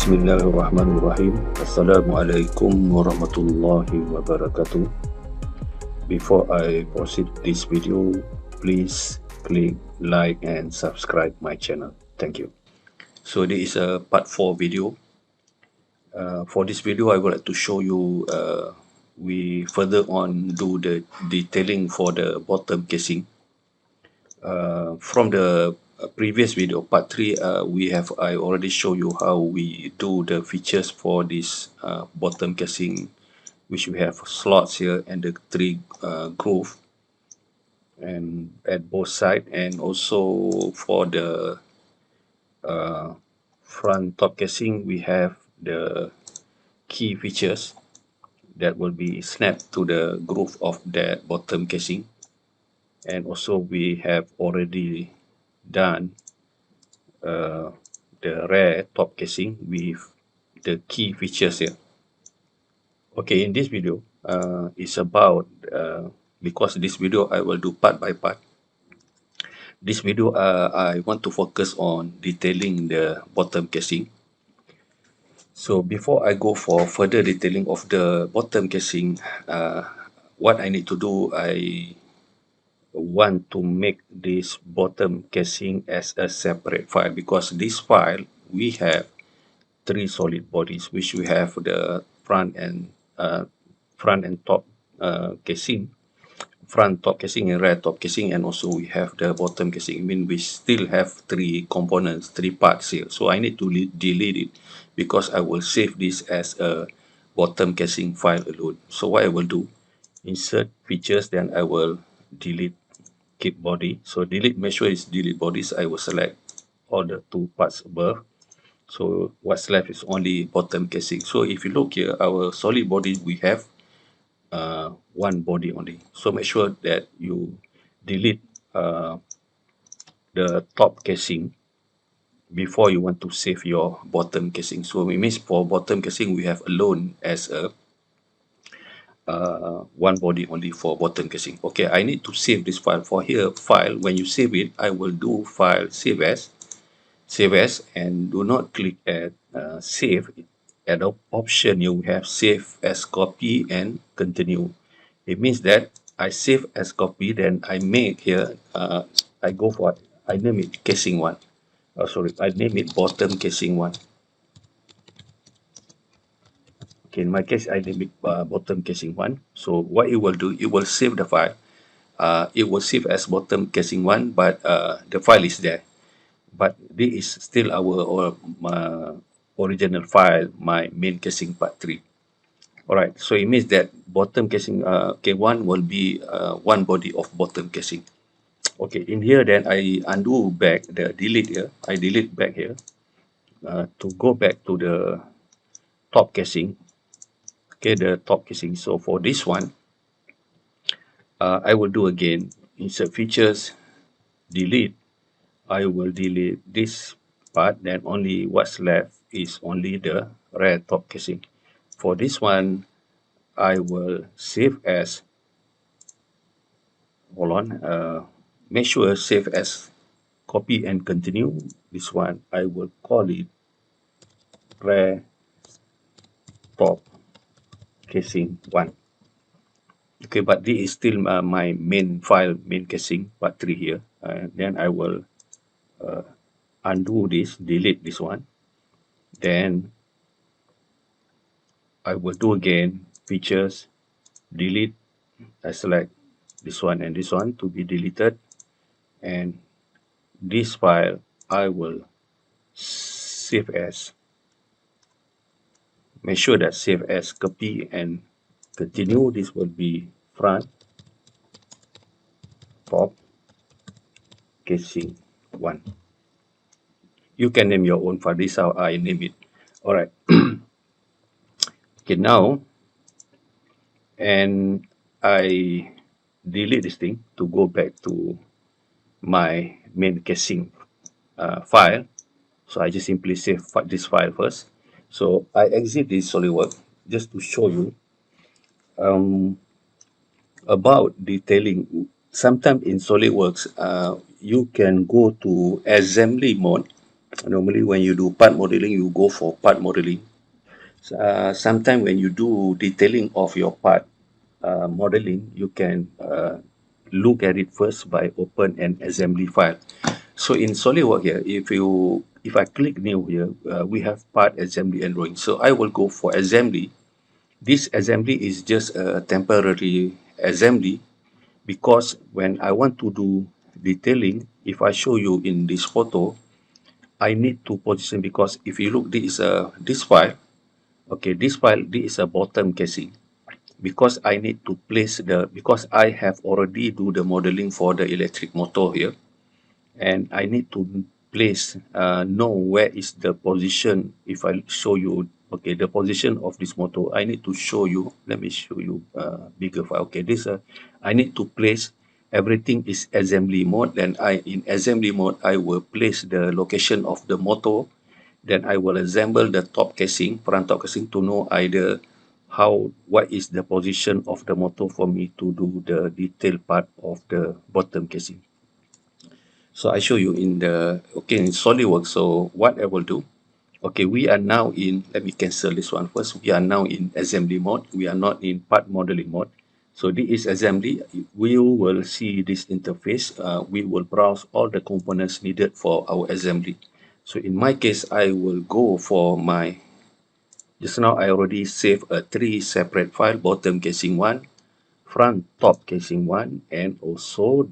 Bismillahirrahmanirrahim. Assalamualaikum warahmatullahi wabarakatuh. Before I proceed this video, please click like and subscribe my channel. Thank you. So this is a part 4 video. For this video, I would like to show you we further on do the detailing for the bottom casing. From the previous video, part 3, I already show you how we do the features for this bottom casing, which we have slots here and the 3 groove and at both sides, and also for the front top casing we have the key features that will be snapped to the groove of that bottom casing. And also we have already done the rear top casing with the key features here. Okay, in this video, it's about, because this video I will do part by part. This video, I want to focus on detailing the bottom casing. So before I go for further detailing of the bottom casing, what I need to do, I want to make this bottom casing as a separate file, because this file we have 3 solid bodies, which we have the front and top casing, front top casing and rear top casing, and also we have the bottom casing. I mean, we still have 3 components, 3 parts here. So I need to delete it because I will save this as a bottom casing file alone. So what I will do, insert features, then I will delete keep body. So delete, make sure it's delete bodies. I will select all the 2 parts above. So what's left is only bottom casing. So if you look here, our solid body, we have 1 body only. So make sure that you delete the top casing before you want to save your bottom casing. So it means for bottom casing, we have alone as a 1 body only for bottom casing. Okay, I need to save this file. For here, file, when you save it, I will do file save as, and do not click at save. At the option you have save as copy and continue. It means that I save as copy, then I make here, I go for, I name it casing 1. I name it bottom casing 1. Okay, in my case, I name it bottom casing 1. So what it will do, it will save the file. It will save as bottom casing 1, but the file is there. But this is still our original file, my main casing part 3. Alright, so it means that bottom casing K1 will be 1 body of bottom casing. Okay, in here then I undo back the delete here. I delete back here to go back to the top casing. Okay, the top casing. So for this one, I will do again, insert features, delete. I will delete this part, then only what's left is only the rear top casing. For this one, I will save as, hold on, make sure save as copy and continue. This one, I will call it rear top casing 1. Okay, but this is still my main file, main casing part 3 here. Then I will undo this, delete this one. Then I will do again features, delete. I select this one and this one to be deleted, and this file I will save as. Make sure that save as copy and continue. This will be front top casing 1. You can name your own file. This is how I name it. Alright. Okay, now, and I delete this thing to go back to my main casing file. So I just simply save this file first. So I exit this Solidworks just to show you about detailing. Sometimes in Solidworks, you can go to assembly mode Normally, when you do part modeling, you go for part modeling. Sometimes when you do detailing of your part modeling, you can look at it first by open an assembly file. So in SolidWorks here, if I click new here, we have part assembly and drawing. So I will go for assembly. This assembly is just a temporary assembly because when I want to do detailing, if I show you in this photo, I need to position because if you look, this is this file. Okay, this file, this is a bottom casing because I need to place because I have already do the modeling for the electric motor here, and I need to place know where is the position. If I show you, okay, the position of this motor, I need to show you. Let me show you bigger file. Okay, this I need to place everything is assembly mode. Then I in assembly mode I will place the location of the motor. Then I will assemble the top casing, front top casing, to know either what is the position of the motor for me to do the detail part of the bottom casing. So I show you in the, okay, in SolidWorks. So what I will do, okay, we are now in, let me cancel this one first. We are now in assembly mode. We are not in part modeling mode. So this is assembly. We will see this interface. We will browse all the components needed for our assembly. So in my case, I will go for my, just now I already saved a 3 separate file, bottom casing 1, front top casing 1, and also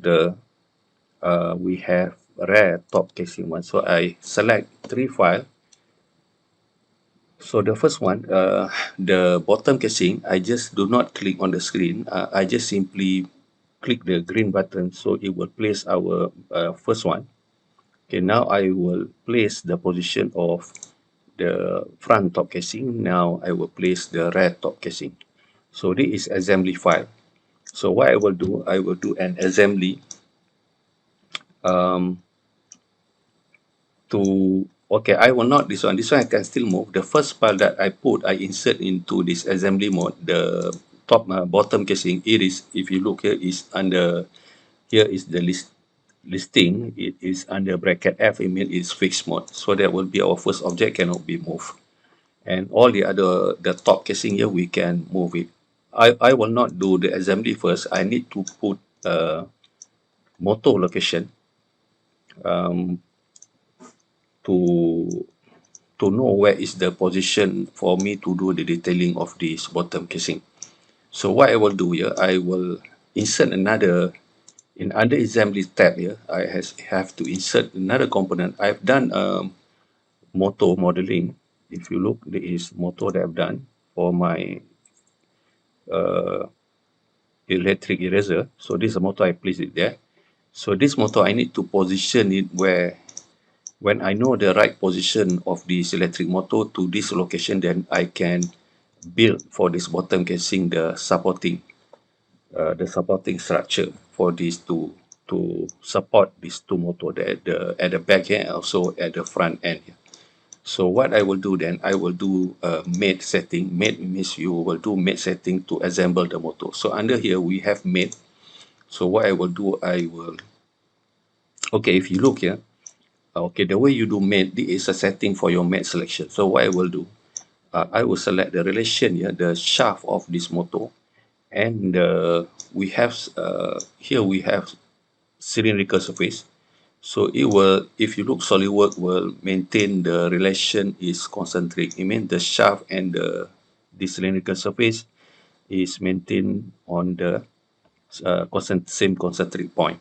we have rear top casing 1. So I select 3 file. So the first one, the bottom casing, I just do not click on the screen. I just simply click the green button, so it will place our first one. Okay, now I will place the position of the front top casing. Now I will place the rear top casing. So this is assembly file. So what I will do an assembly um, to, okay, I will not this one. This one I can still move. The first file that I insert into this assembly mode, the top bottom casing, it is, if you look here, is under, here is the listing. It is under bracket F, it means it's fixed mode. So that will be our first object, cannot be moved. And all the other, the top casing here, we can move it. I will not do the assembly first. I need to put motor location um, to know where is the position for me to do the detailing of this bottom casing. So what I will do here, I will insert another, in under assembly tab here, have to insert another component. I've done motor modeling. If you look, there is motor that I've done for my uh, electric eraser. So this is a motor, I place it there. So this motor, I need to position it where, when I know the right position of this electric motor to this location, then I can build for this bottom casing the supporting structure for these to support these two motor at the back here and also at the front end here. So what I will do then, I will do mate setting. Mate means you will do mate setting to assemble the motor. So under here we have mate. So what I will do, I will, okay, if you look here, okay, the way you do mate, this is a setting for your mate selection. So what I will do, I will select the relation here, the shaft of this motor, and we have here we have cylindrical surface. So it will, if you look, SolidWorks will maintain the relation is concentric. It means the shaft and the cylindrical surface is maintained on the same concentric point.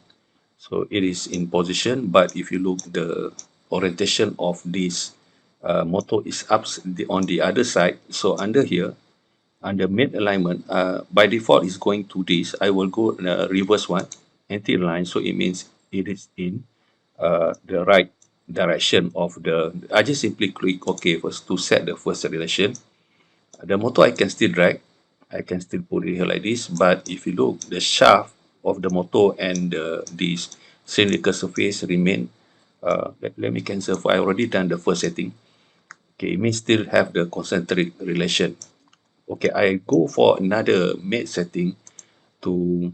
So it is in position, but if you look, the orientation of this motor is up on the other side. So under here, under mid alignment, by default is going to this. I will go reverse one, anti-align. So it means it is in the right direction of the, I just simply click OK first to set the first relation. The motor I can still drag, I can still put it here like this, but if you look, the shaft of the motor and this cylindrical surface remain, let me cancel, for I already done the first setting. Okay, it means still have the concentric relation. Okay, I go for another mate setting to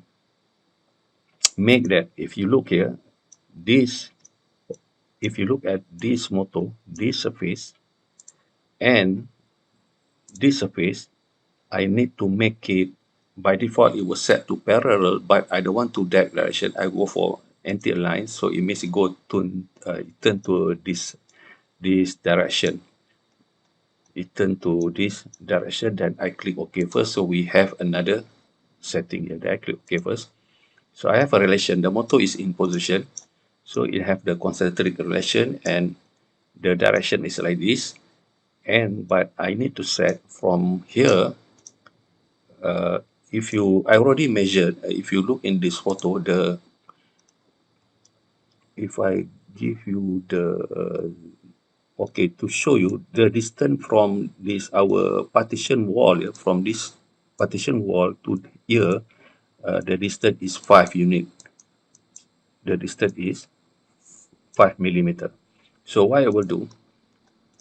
make that, if you look here, this if you look at this motor, this surface, and this surface, I need to make it, by default it was set to parallel, but I don't want to that direction. I go for anti-align, so it means it go to turn to this direction. It turn to this direction, then I click OK first. So we have another setting here. Then I click OK first. So I have a relation. The motor is in position, so it have the concentric relation, and the direction is like this. And but I need to set from here. If you, I already measured. If you look in this photo, if I give you the okay, to show you the distance from this our partition wall, from this partition wall to here, the distance is 5 unit. The distance is 5 millimeter. So what I will do,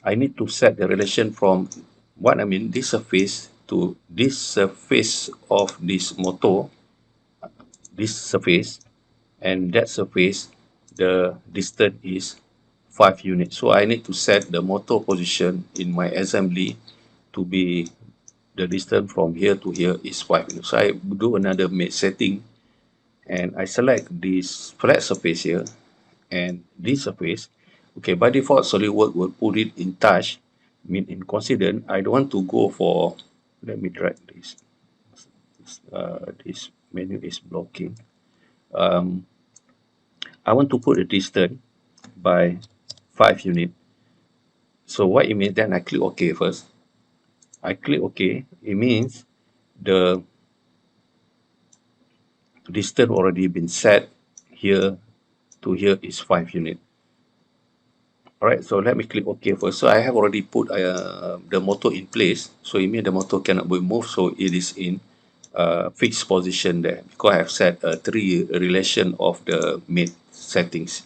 I need to set the relation from what I mean this surface to this surface of this motor, this surface, and that surface, the distance is 5 units. So I need to set the motor position in my assembly to be the distance from here to here is 5 units. So I do another setting, and I select this flat surface here and this surface. Okay, by default, SolidWorks will put it in touch, mean in coincident. I don't want to go for, let me drag this. This menu is blocking. I want to put a distance by 5 units. So what it means, then I click OK first. I click OK. It means the distance already been set here to here is 5 units. Alright, so let me click OK first. So I have already put the motor in place. So it means the motor cannot be moved. So it is in fixed position there, because I have set a 3 relation of the made settings.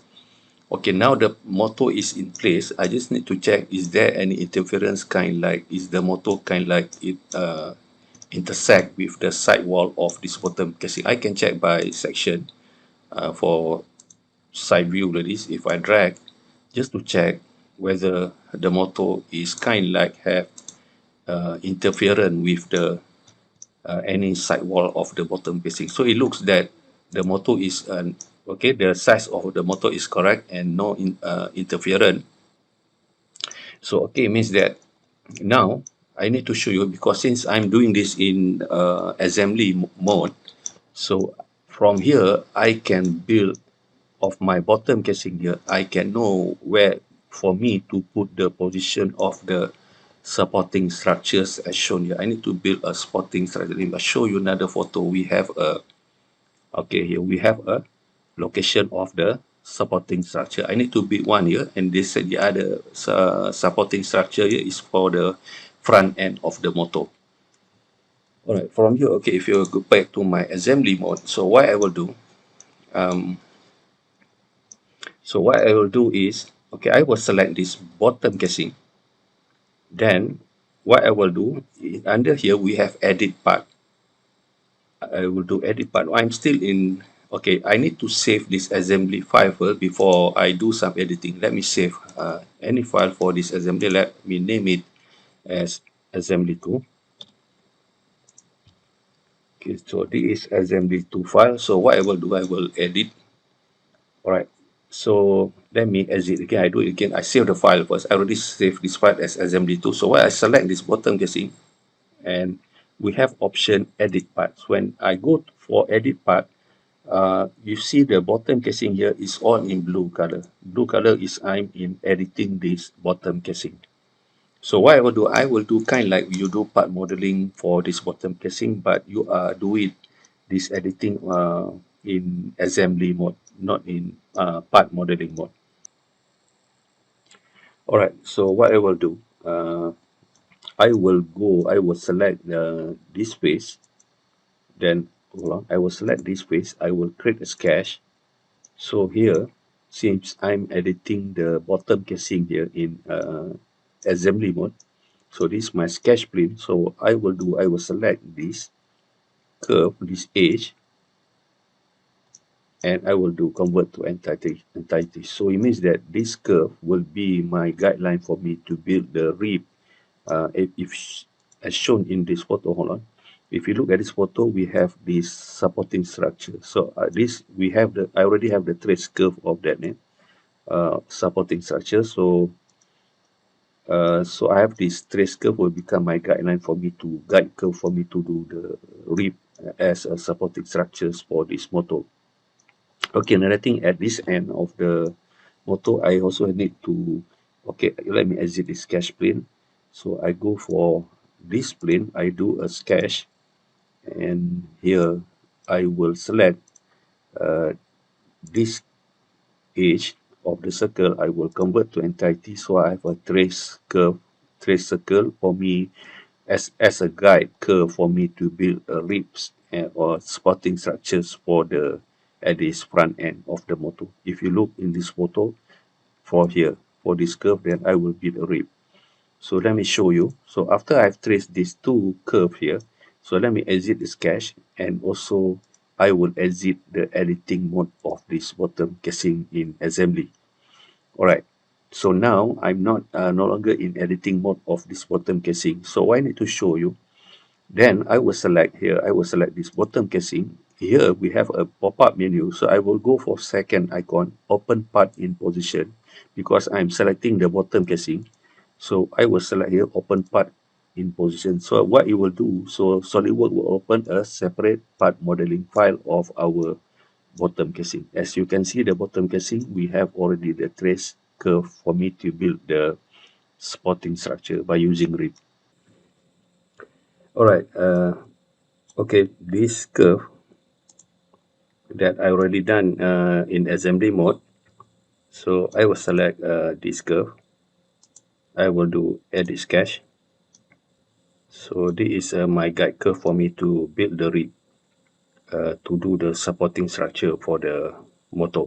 Okay, now the motor is in place. I just need to check, is there any interference, kind like, is the motor kind like it intersect with the side wall of this bottom casing. I can check by section for side view like this. If I drag, just to check whether the motor is kind like have interference with the any side wall of the bottom casing. So it looks that the motor is okay, the size of the motor is correct and no interference. So okay, means that now I need to show you, because since I'm doing this in assembly mode, so from here I can build of my bottom casing here. I can know where for me to put the position of the supporting structures as shown here. I need to build a supporting structure. Let me show you another photo. We have a, okay, here we have a location of the supporting structure. I need to build one here, and this the other supporting structure here is for the front end of the motor. All right, from here, okay, if you go back to my assembly mode, so what I will do, okay, I will select this bottom casing. Then what I will do, under here we have edit part. I will do edit part. I'm still in, okay, I need to save this assembly file first before I do some editing. Let me save any file for this assembly. Let me name it as assembly2. Okay, so this is assembly2 file. So what I will do, I will edit. All right, so let me exit again. I do it again. I save the file first. I already saved this file as assembly2. So what I select this bottom casing, and we have option edit parts. When I go for edit part, you see the bottom casing here is all in blue color. Blue color is I'm in editing this bottom casing. So what I will do kind like you do part modeling for this bottom casing, but you are doing this editing in assembly mode, not in part modeling mode. All right, so what I will do, I will select this face. Then hold on, I will select this face. I will create a sketch. So here, since I'm editing the bottom casing here in assembly mode, so this is my sketch plane. So I will select this curve, this edge, and I will do convert to entity. So it means that this curve will be my guideline for me to build the rib. If as shown in this photo, hold on. If you look at this photo, we have this supporting structure. So this we have the I already have the trace curve of that supporting structure. So I have this trace curve will become my guideline for me to guide curve for me to do the rib as a supporting structures for this motor. Okay, another thing at this end of the motor, I also need to, okay, let me exit this sketch plane. So I go for this plane, I do a sketch, and here I will select this edge of the circle. I will convert to entity, so I have a trace curve, trace circle for me as a guide curve for me to build a ribs or supporting structures for the at this front end of the motor. If you look in this photo for here for this curve, then I will build a rib. So let me show you. So after I've traced these two curve here, so let me exit the sketch, and also I will exit the editing mode of this bottom casing in assembly. All right. So now I'm not no longer in editing mode of this bottom casing. So I need to show you. Then I will select here. I will select this bottom casing. Here we have a pop-up menu. So I will go for second icon, open part in position, because I'm selecting the bottom casing. So I will select here open part in position. So what it will do, so SolidWorks will open a separate part modeling file of our bottom casing. As you can see, the bottom casing, we have already the trace curve for me to build the supporting structure by using rib. All right. Okay, this curve that I already done in assembly mode. So I will select this curve. I will do edit sketch. So this is my guide curve for me to build the rib to do the supporting structure for the motor.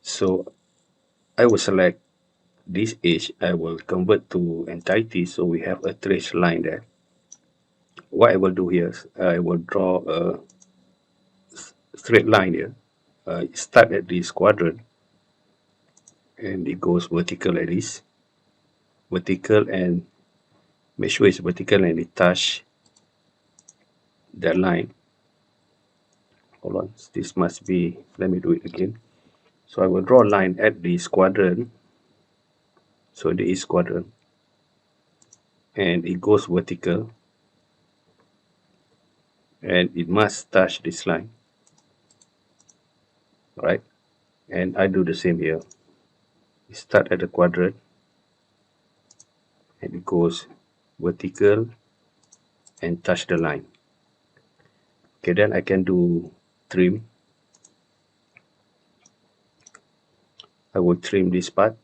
So I will select this edge. I will convert to entity, so we have a trace line there. What I will do here is I will draw a straight line here. Start at this quadrant, and it goes vertical like this. Vertical, and make sure it's vertical and it touch that line. Hold on, this must be, let me do it again. So I will draw a line at this quadrant. So this is quadrant, and it goes vertical, and it must touch this line. All right, and I do the same here. Start at the quadrant, and it goes vertical and touch the line. Okay, then I can do trim. I will trim this part.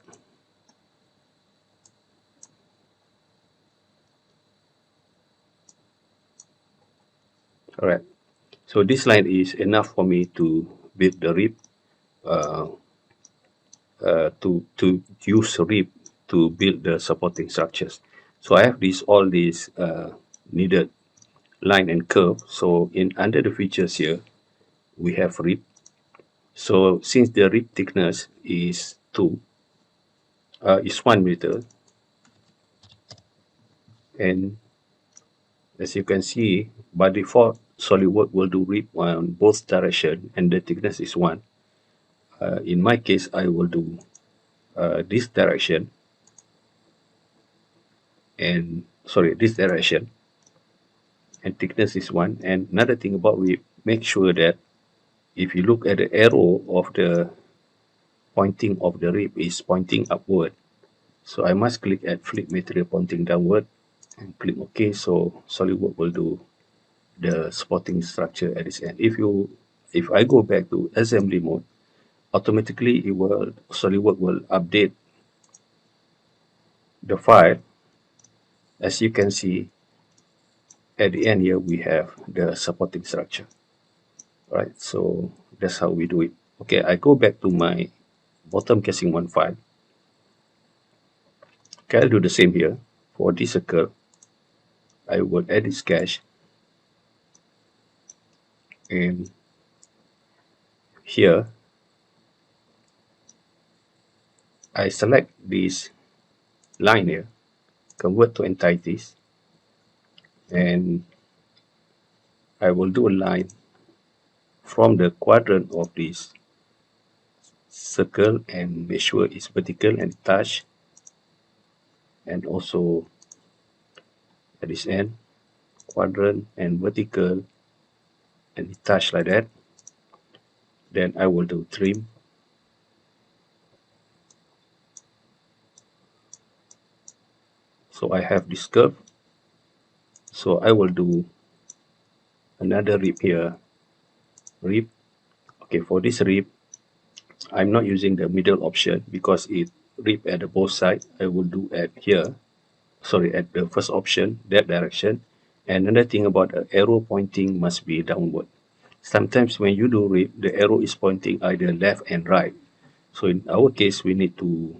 All right, so this line is enough for me to build the rib, to use rib to build the supporting structures. So I have all these needed line and curve. So in under the features here, we have rib. So since the rib thickness is 1 meter, and as you can see, by default, SolidWorks will do rib on both direction, and the thickness is 1. In my case, I will do this direction, and sorry, this direction, and thickness is 1. And another thing about rib, make sure that if you look at the arrow of the pointing of the rib is pointing upward. So I must click at flip material pointing downward and click OK. So SolidWorks will do the supporting structure at this end. If I go back to assembly mode, automatically SolidWorks will update the file. As you can see, at the end here we have the supporting structure. All right, so that's how we do it. Okay, I go back to my bottom casing 1 file. Okay, I'll do the same here. For this circle, I will edit sketch, and here I select this line here, convert to entities, and I will do a line from the quadrant of this circle and make sure it's vertical and touch, and also at this end, quadrant and vertical and touch like that. Then I will do trim. So I have this curve. So I will do another rib here. Rib. Okay, for this rib, I'm not using the middle option because it rib at the both side. I will do at here. Sorry, at the first option, that direction. And another thing about the arrow pointing must be downward. Sometimes when you do rib, the arrow is pointing either left and right. So in our case, we need to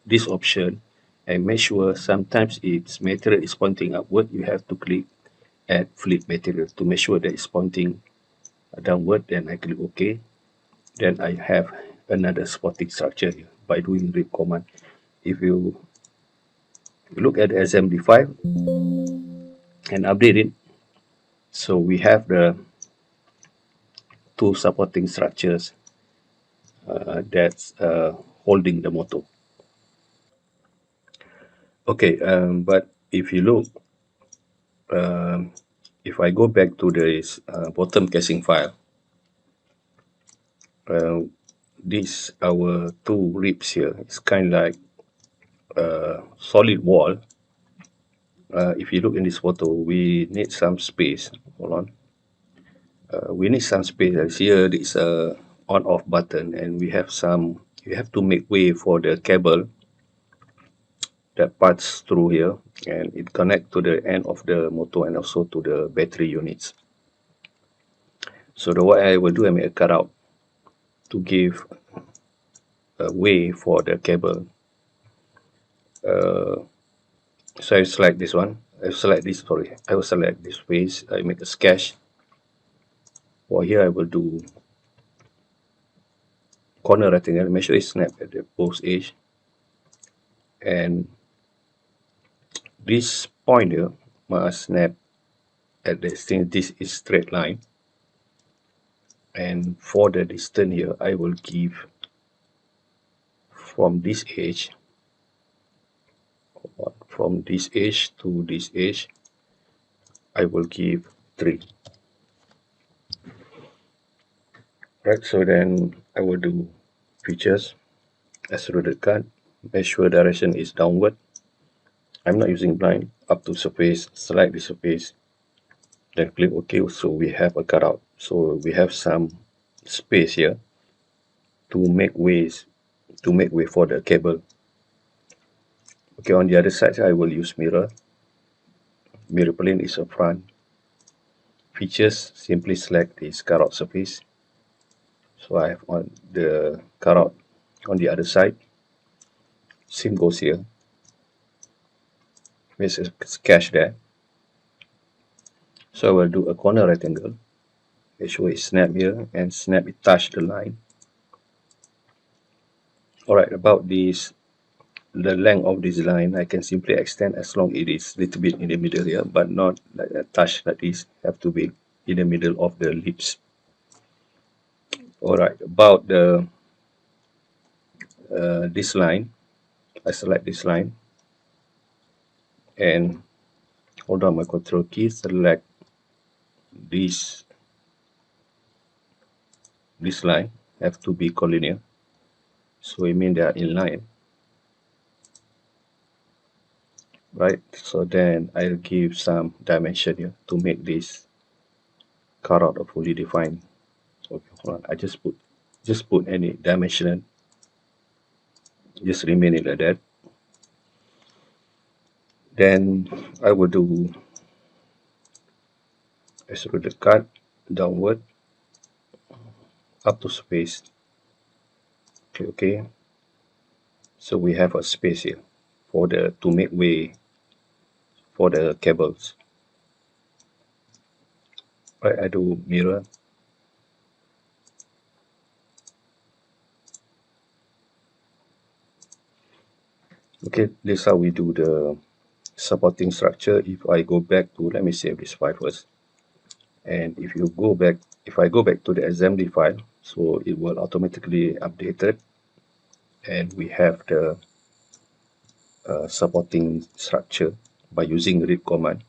this option and make sure sometimes its material is pointing upward. You have to click add flip material to make sure that it's pointing downward. Then I click OK. Then I have another spotting structure here by doing rib command. If you look at the assembly file and update it, so we have the two supporting structures that's holding the motor. Okay, but if you look, um, if I go back to this bottom casing file, this our two ribs here is kind of like solid wall. If you look in this photo, we need some space. Hold on. We need some space. As here, it's a on-off button, and we have some. You have to make way for the cable that passes through here, and it connects to the end of the motor and also to the battery units. So the what I will do, I make a cutout to give a way for the cable. So I select this one. I select this. Sorry, I will select this face. I make a sketch. For here, I will do corner rectangle. Make sure it's snap at the both edge. And this point here must snap at the thing. This is straight line. And for the distance here, I will give from this edge, to this edge, I will give 3. Right, so then I will do features, extruded cut, make sure direction is downward. I'm not using blind, up to surface, select the surface, then click OK. So we have a cutout. So we have some space here to make way for the cable. Okay, on the other side, I will use mirror. Mirror plane is a front. Features, simply select this cutout surface. So I have on the cutout on the other side. Same goes here. There's a sketch there. So I will do a corner rectangle. Make sure it snap here and snap it touch the line. Alright, about this, the length of this line, I can simply extend as long it is little bit in the middle here, but not like a touch like this. Have to be in the middle of the lips. Alright, about the this line, I select this line and hold on my control key, select this line, have to be collinear. So it means they are in line. Right, so then I'll give some dimension here to make this cutout fully defined. Okay, hold on. I just put any dimension, just remain it like that. Then I will do extrude cut downward up to space. Okay. So we have a space here for the to make way for the cables. Right, I do mirror. Okay, this is how we do the supporting structure. If I go back to, let me save this file first. And if I go back to the assembly file, so it will automatically update it. And we have the supporting structure by using read command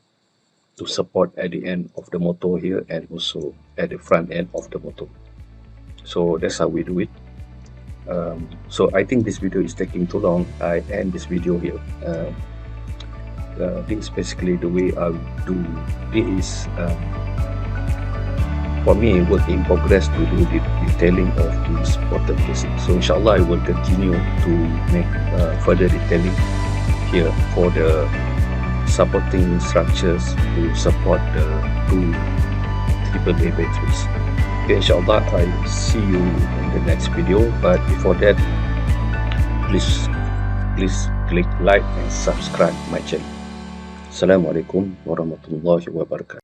to support at the end of the motor here and also at the front end of the motor. So that's how we do it. So I think this video is taking too long. I end this video here. This is basically the way I do this. For me, work in progress to do the detailing of this bottom casing. So inshallah, I will continue to make further detailing here for the supporting structures to support the two AAA batteries. Okay, inshallah, I see you in the next video. But before that, please click like and subscribe my channel. Assalamualaikum warahmatullahi wabarakatuh.